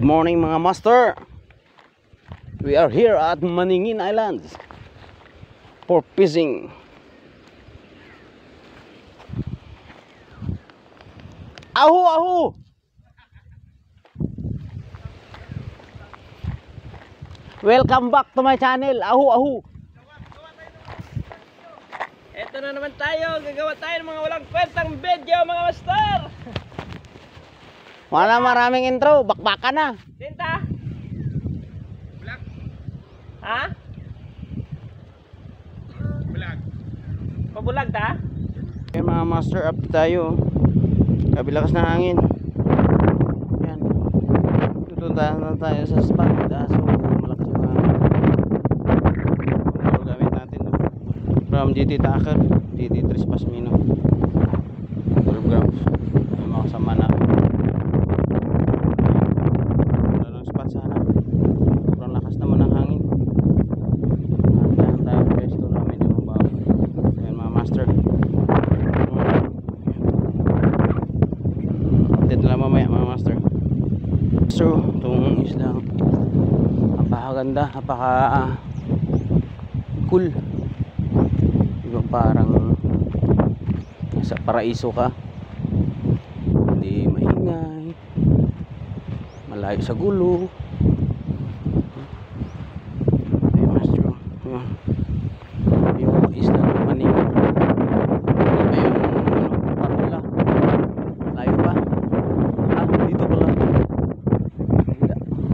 morning mga master. We are here at Maningin Islands for fishing. Ahu ahu. Welcome back to my channel. Ahu ahu. Ito na naman tayo, gagawa tayo ng mga walang kwentang video mga master. Wala maraming intro, bakbakan na. Tinta? Bulag. Ha? Bulag. Pabulag ta? Okay, mga master, update tayo. Kabilakas na hangin. Yan. Tutuntahan na tayo sa spot. So, malakas na hangin. Ito gamit natin. From GT Tacker, GT Tres Pasmino. 12 grams. Yung mga kasama na. Wala ng spot sana. Sobrang lakas naman ng hangin. Nandiyan tayo pesto na medyo mabaho. Ayan mga master. Update na lang mamaya mga master. So, itong isla napakaganda, napaka cool. Diba parang nasa paraiso ka. Hindi maingay, malayo sa gulo. Ayun master. Yung isla ng Maningin. Ayun, Parola. Layo pa. Dito pala.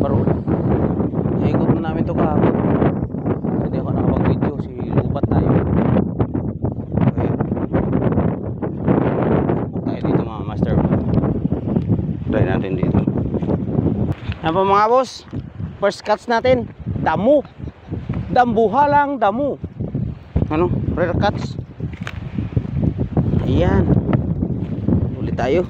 Parola. Ikot na namin ito kahapon. Hindi ako nakapag-video. Si lupat tayo. Okay. Subok tayo dito mga master. Try natin dito. Ano pa mga boss? First cuts natin. Damo. Dambuhalang damo. Ano? Rare cuts. Ayan. Ulit tayo.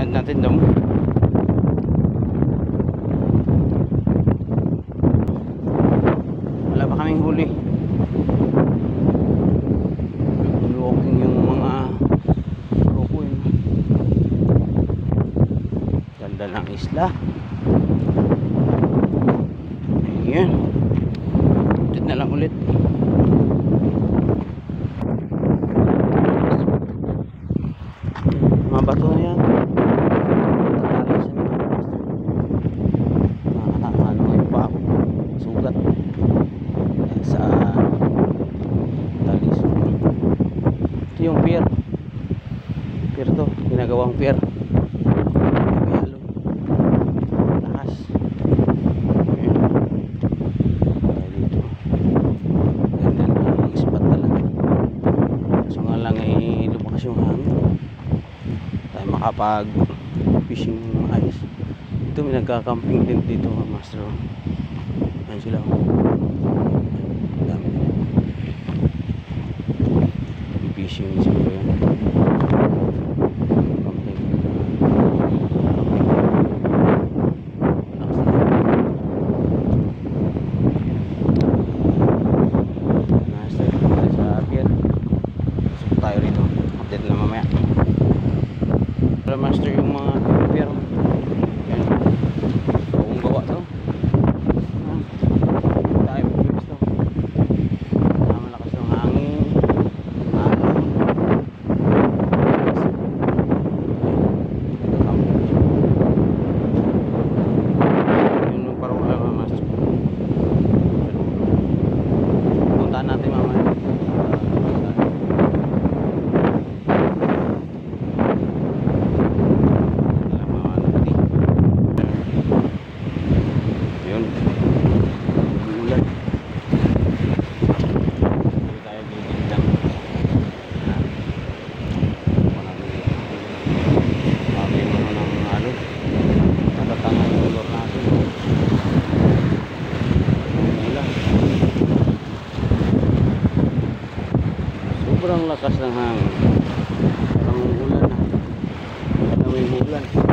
Natin damo. Wala pa kaming huli. Walking yung mga grupo yun. Ganda ng isla. Ayan. Ulit na lang ulit. Mga bato na yan. Sugat sa talis. Ito yung pier. Pier to, ginagawang pier. May lakas. Dito. Ganda na ang spot talaga. So nga lang ay lumakas yung hangin. Tayo makapag fishing ayos. Ito may nagka-camping din dito mga master. Ayan sila. Dami nila. Fishing siguro yan. Master, sa pier. Pasok tayo rito. Update na mamaya. Para master yung mga pier. Yan. Bagong gawa to. Natin mamaya. Sobrang lakas ng hangin. Parang ulan na. Nawinhilan.